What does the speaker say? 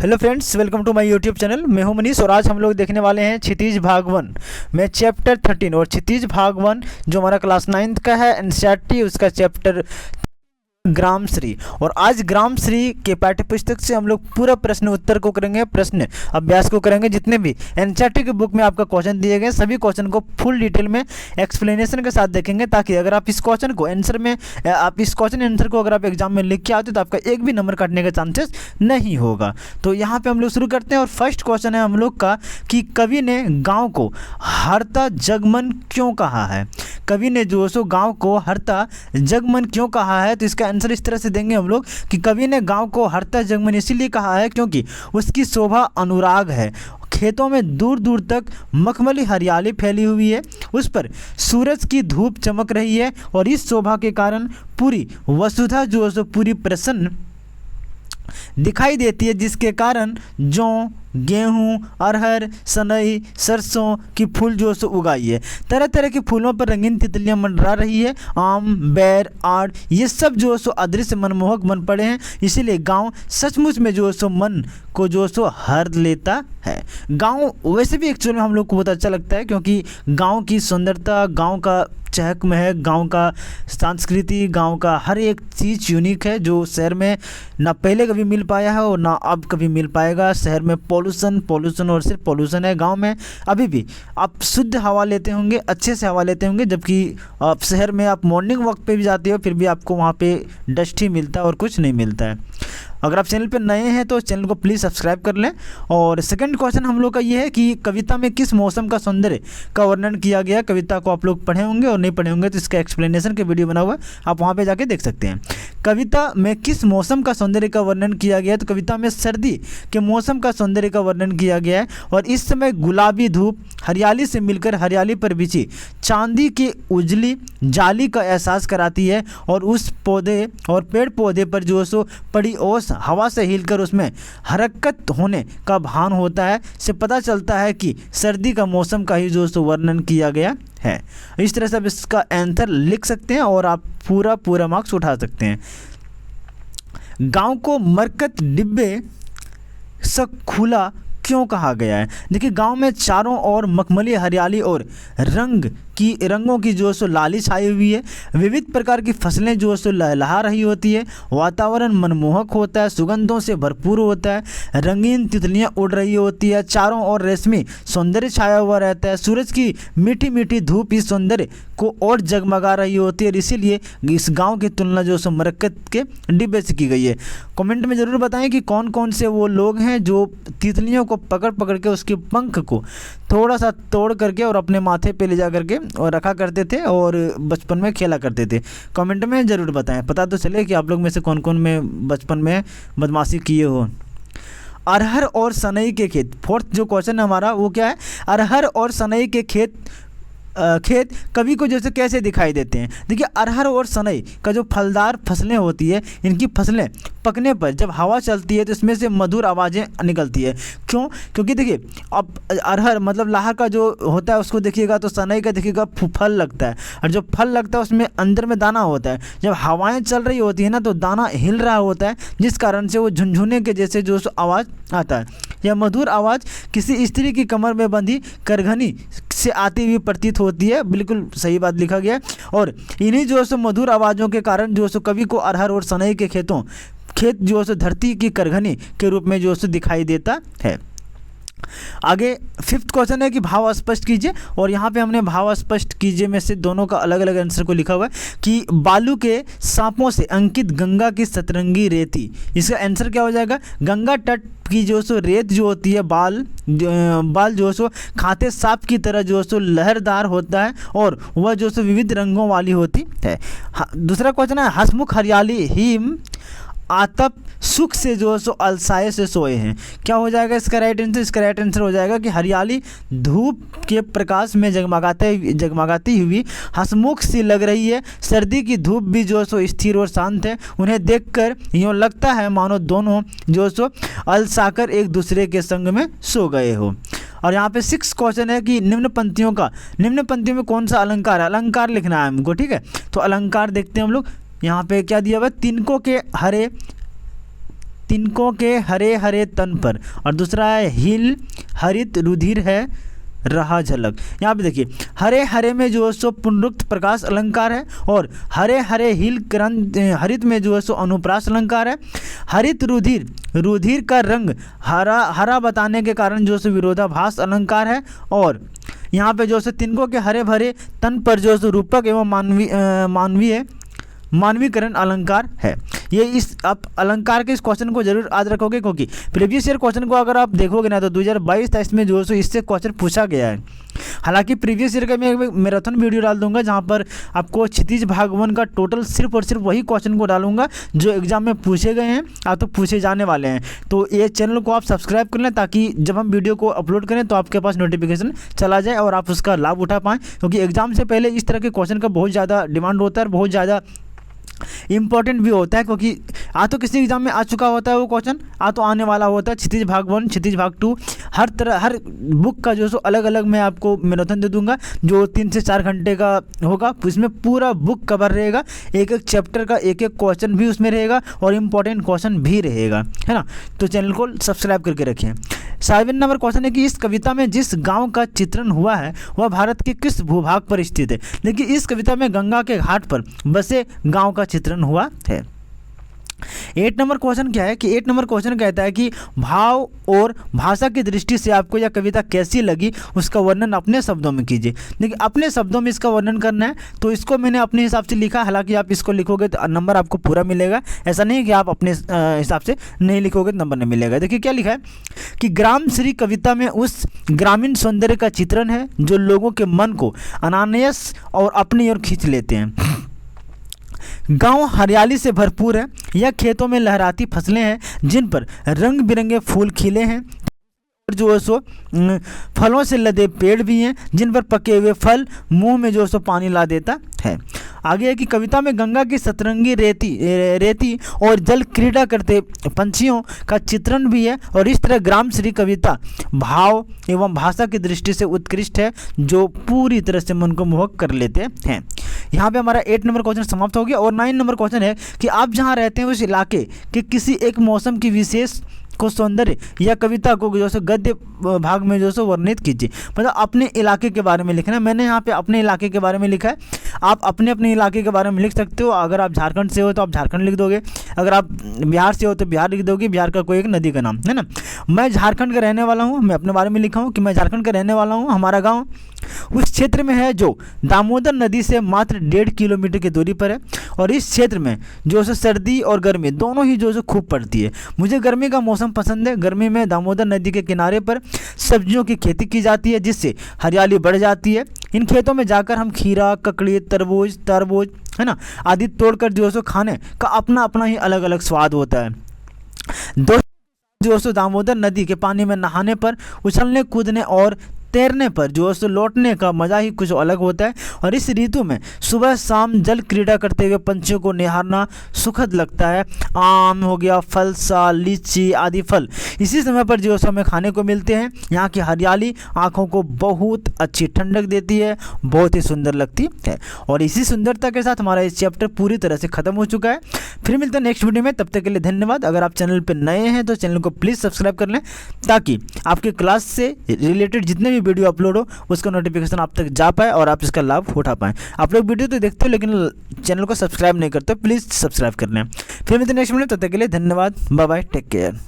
Hello friends, welcome to my YouTube channel. मैं हूं मनीष और आज हम लोग देखने वाले हैं क्षितिज भाग 1 में चैप्टर 13। और क्षितिज भाग 1 जो हमारा क्लास 9th का है एनसीईआरटी, उसका चैप्टर ग्राम श्री। और आज ग्राम श्री के पाठ्य पुस्तक से हम लोग पूरा प्रश्न उत्तर को करेंगे, प्रश्न अभ्यास को करेंगे। जितने भी एनसीईआरटी के बुक में आपका क्वेश्चन दिए गए सभी क्वेश्चन को फुल डिटेल में एक्सप्लेनेशन के साथ देखेंगे, ताकि अगर आप इस क्वेश्चन को आंसर में इस क्वेश्चन आंसर को अगर आप एग्जाम में लिख के आते हो तो आपका एक भी नंबर कटने के चांसेस नहीं होगा। तो यहाँ पे हम लोग शुरू करते हैं। और फर्स्ट क्वेश्चन है हम लोग का कि कवि ने गाँव को हरता जगमन क्यों कहा है। कवि ने जो सो गाँव को हरता जगमन क्यों कहा है, तो इसका आंसर इस तरह से देंगे हम लोग कि कवि ने गांव को हरता जगमन इसीलिए कहा है क्योंकि उसकी शोभा अनुराग है। खेतों में दूर दूर तक मखमली हरियाली फैली हुई है, उस पर सूरज की धूप चमक रही है और इस शोभा के कारण पूरी वसुधा जो है पूरी प्रसन्न दिखाई देती है, जिसके कारण जौ, गेहूँ, अरहर, सनई, सरसों की फूल जो सो उगाई है। तरह तरह के फूलों पर रंगीन तितलियां मंडरा रही है। आम, बैर, आड़ ये सब जो सो अदृश्य मनमोहक बन पड़े हैं, इसीलिए गांव सचमुच में जो सो मन को जो सो हर लेता है। गांव वैसे भी एक्चुअल में हम लोग को बहुत अच्छा लगता है, क्योंकि गांव की सुंदरता, गांव का चहक महक, गांव का संस्कृति, गांव का हर एक चीज़ यूनिक है, जो शहर में ना पहले कभी मिल पाया है और ना अब कभी मिल पाएगा। शहर में पॉल्यूशन और सिर्फ पॉल्यूशन है। गांव में अभी भी आप शुद्ध हवा लेते होंगे, अच्छे से हवा लेते होंगे, जबकि आप शहर में आप मॉर्निंग वॉक पे भी जाते हो फिर भी आपको वहाँ पे डस्ट ही मिलता है और कुछ नहीं मिलता है। अगर आप चैनल पर नए हैं तो चैनल को प्लीज़ सब्सक्राइब कर लें। और सेकंड क्वेश्चन हम लोग का ये है कि कविता में किस मौसम का सौंदर्य का वर्णन किया गया। कविता को आप लोग पढ़े होंगे और नहीं पढ़े होंगे तो इसका एक्सप्लेनेशन के वीडियो बना हुआ है, आप वहाँ पे जाके देख सकते हैं। कविता में किस मौसम का सौंदर्य का वर्णन किया गया है, तो कविता में सर्दी के मौसम का सौंदर्य का वर्णन किया गया है। और इस समय गुलाबी धूप हरियाली से मिलकर हरियाली पर बिछी चांदी की उजली जाली का एहसास कराती है, और उस पौधे और पेड़ पौधे पर जो सो पड़ी ओस हवा से हिलकर उसमें हरकत होने का भान होता है। से पता चलता है कि सर्दी का मौसम का ही जो सो वर्णन किया गया है। इस तरह से आप इसका आंसर लिख सकते हैं और आप पूरा मार्क्स उठा सकते हैं। गांव को मरकत डिब्बे से खुला क्यों कहा गया है। देखिए, गांव में चारों ओर मखमली हरियाली और रंगों की जो सो लाली छाई हुई है। विविध प्रकार की फसलें जो सो लहलहा रही होती है। वातावरण मनमोहक होता है, सुगंधों से भरपूर होता है। रंगीन तितलियां उड़ रही होती है, चारों ओर रेशमी सौंदर्य छाया हुआ रहता है। सूरज की मीठी मीठी धूप इस सौंदर्य को और जगमगा रही होती है, इसीलिए इस गाँव की तुलना जो सो मरकत के डिब्बे से की गई है। कमेंट में ज़रूर बताएं कि कौन कौन से वो लोग हैं जो तितलियों को पकड़ के उसके पंख को थोड़ा सा तोड़ करके और अपने माथे पे ले जा करके और रखा करते थे और बचपन में खेला करते थे। कमेंट में ज़रूर बताएं, पता तो चले कि आप लोग में से कौन कौन में बचपन में बदमाशी किए हो। अरहर और सनई के खेत, फोर्थ जो क्वेश्चन है हमारा वो क्या है, अरहर और सनई के खेत कवि को जैसे कैसे दिखाई देते हैं। देखिए, अरहर और सनई का जो फलदार फसलें होती है, इनकी फसलें पकने पर जब हवा चलती है तो इसमें से मधुर आवाज़ें निकलती है। क्यों? क्योंकि देखिए, अब अरहर मतलब लाहर का जो होता है उसको देखिएगा तो सनई का देखिएगा फल लगता है, और जो फल लगता है उसमें अंदर में दाना होता है। जब हवाएं चल रही होती है ना तो दाना हिल रहा होता है, जिस कारण से वो झुनझुने के जैसे जो आवाज़ आता है। यह मधुर आवाज़ किसी स्त्री की कमर में बंधी करघनी से आती हुई प्रतीत होती है। बिल्कुल सही बात लिखा गया है। और इन्हीं जो सो मधुर आवाज़ों के कारण जो सो कवि को अरहर और सनई के खेत जो सो धरती की करघनी के रूप में जो सो दिखाई देता है। आगे फिफ्थ क्वेश्चन है कि भाव स्पष्ट कीजिए। और यहाँ पे हमने भाव स्पष्ट कीजिए में से दोनों का अलग अलग आंसर को लिखा हुआ है कि बालू के सांपों से अंकित गंगा की सतरंगी रेती। इसका आंसर क्या हो जाएगा, गंगा तट की जो सो रेत जो होती है, बाल जो सो खाते सांप की तरह जो सो लहरदार होता है और वह जो सो विविध रंगों वाली होती है। दूसरा क्वेश्चन है, हसमुख हरियाली हिम आतप सुख से जो सो अलसाए से सोए हैं। क्या हो जाएगा इसका राइट आंसर? इसका राइट आंसर हो जाएगा कि हरियाली धूप के प्रकाश में जगमगाती हुई हंसमुख सी लग रही है। सर्दी की धूप भी जो सो स्थिर और शांत है। उन्हें देखकर यूँ लगता है मानो दोनों जो सो अलसाकर एक दूसरे के संग में सो गए हो। और यहाँ पे 6 क्वेश्चन है कि निम्न पंक्तियों में कौन सा अलंकार है। अलंकार लिखना है हमको, ठीक है। तो अलंकार देखते हैं हम लोग। यहाँ पे क्या दिया हुआ है, तिनकों के हरे हरे तन पर, और दूसरा है हिल हरित रुधिर है रहा झलक। यहाँ पे देखिए हरे हरे में जो है सो पुनरुक्त प्रकाश अलंकार है, और हरे हरे हिल करंत हरित में जो है सो अनुप्रास अलंकार है। हरित रुधिर, रुधिर का रंग हरा हरा बताने के कारण जो है सो विरोधाभास अलंकार है। और यहाँ पे जो है तिनकों के हरे भरे तन पर जो है रूपक एवं मानवीकरण अलंकार है। ये इस आप अलंकार के इस क्वेश्चन को जरूर याद रखोगे, क्योंकि प्रीवियस ईयर क्वेश्चन को अगर आप देखोगे ना तो 2022-23 में जो है इससे क्वेश्चन पूछा गया है। हालांकि प्रीवियस ईयर का मैं एक मैराथन वीडियो डाल दूंगा जहां पर आपको क्षितिज भाग 1 का टोटल सिर्फ और सिर्फ वही क्वेश्चन को डालूंगा जो एग्जाम में पूछे गए हैं या तो पूछे जाने वाले हैं। तो ये चैनल को आप सब्सक्राइब कर लें ताकि जब हम वीडियो को अपलोड करें तो आपके पास नोटिफिकेशन चला जाए और आप उसका लाभ उठा पाएँ, क्योंकि एग्जाम से पहले इस तरह के क्वेश्चन का बहुत ज़्यादा डिमांड होता है और बहुत ज़्यादा इम्पॉर्टेंट भी होता है, क्योंकि आ तो किसी एग्जाम में आ चुका होता है वो क्वेश्चन, आ तो आने वाला होता है। क्षितिज भाग 1, क्षितिज भाग 2, हर बुक का जो सो अलग अलग मैं आपको मैराथन दे दूंगा जो 3 से 4 घंटे का होगा। इसमें पूरा बुक कवर रहेगा, एक एक चैप्टर का एक एक क्वेश्चन भी उसमें रहेगा और इम्पॉर्टेंट क्वेश्चन भी रहेगा, है ना। तो चैनल को सब्सक्राइब करके रखें। 7 नंबर क्वेश्चन है कि इस कविता में जिस गांव का चित्रण हुआ है वह भारत के किस भूभाग पर स्थित है। देखिए इस कविता में गंगा के घाट पर बसे गांव का चित्रण हुआ है। 8 नंबर क्वेश्चन क्या है कि 8 नंबर क्वेश्चन कहता है कि भाव और भाषा की दृष्टि से आपको यह कविता कैसी लगी उसका वर्णन अपने शब्दों में कीजिए। देखिए अपने शब्दों में इसका वर्णन करना है, तो इसको मैंने अपने हिसाब से लिखा। हालांकि आप इसको लिखोगे तो नंबर आपको पूरा मिलेगा, ऐसा नहीं है कि आप अपने हिसाब से नहीं लिखोगे तो नंबर नहीं मिलेगा। देखिए क्या लिखा है कि ग्राम श्री कविता में उस ग्रामीण सौंदर्य का चित्रण है जो लोगों के मन को अनायास और अपनी ओर खींच लेते हैं। गांव हरियाली से भरपूर है, यह खेतों में लहराती फसलें हैं जिन पर रंग बिरंगे फूल खिले हैं, जो है सो फलों से लदे पेड़ भी हैं जिन पर पके हुए फल मुंह में जो है सो पानी ला देता है। आगे है कि कविता में गंगा की सतरंगी रेती और जल क्रीड़ा करते पंछियों का चित्रण भी है, और इस तरह ग्राम श्री कविता भाव एवं भाषा की दृष्टि से उत्कृष्ट है जो पूरी तरह से मन को मोहक कर लेते हैं। यहाँ पे हमारा 8 नंबर क्वेश्चन समाप्त हो गया। और 9 नंबर क्वेश्चन है कि आप जहाँ रहते हैं उस इलाके के किसी एक मौसम की विशेष को सौंदर्य या कविता को जो है गद्य भाग में जो है वर्णित कीजिए। मतलब अपने इलाके के बारे में लिखना है। मैंने यहाँ पे अपने इलाके के बारे में लिखा है, आप अपने अपने इलाके के बारे में लिख सकते हो। अगर आप झारखंड से हो तो आप झारखंड लिख दोगे, अगर आप बिहार से हो तो बिहार लिख दोगे, बिहार का कोई एक नदी का नाम, है ना। मैं झारखंड का रहने वाला हूँ, मैं अपने बारे में लिखा हूँ कि मैं झारखंड का रहने वाला हूँ। हमारा गाँव उस क्षेत्र में है जो दामोदर नदी से मात्र 1.5 किलोमीटर की दूरी पर है, और इस क्षेत्र में जो है सर्दी और गर्मी दोनों ही जो है खूब पड़ती है। मुझे गर्मी का मौसम पसंद है। गर्मी में दामोदर नदी के किनारे पर सब्जियों की खेती की जाती है जिससे हरियाली बढ़ जाती है। इन खेतों में जाकर हम खीरा, ककड़ी, तरबूज है ना आदि तोड़कर जो है खाने का अपना अपना ही अलग अलग स्वाद होता है। जो है दामोदर नदी के पानी में नहाने पर, उछलने कूदने और तैरने पर जो है लौटने का मज़ा ही कुछ अलग होता है। और इस ऋतु में सुबह शाम जल क्रीड़ा करते हुए पंछियों को निहारना सुखद लगता है। आम हो गया, फलसा, लीची आदि फल इसी समय पर जो है हमें खाने को मिलते हैं। यहाँ की हरियाली आँखों को बहुत अच्छी ठंडक देती है, बहुत ही सुंदर लगती है। और इसी सुंदरता के साथ हमारा इस चैप्टर पूरी तरह से ख़त्म हो चुका है। फिर मिलते हैं नेक्स्ट वीडियो में, तब तक के लिए धन्यवाद। अगर आप चैनल पर नए हैं तो चैनल को प्लीज़ सब्सक्राइब कर लें ताकि आपके क्लास से रिलेटेड जितने भी वीडियो अपलोड हो उसका नोटिफिकेशन आप तक जा पाए और आप इसका लाभ उठा पाएं। आप लोग वीडियो तो देखते हो लेकिन चैनल को सब्सक्राइब नहीं करते, प्लीज़ सब्सक्राइब कर लें। फिर मिलते हैं नेक्स्ट वीडियो, तब तक के लिए धन्यवाद। Bye bye, take care.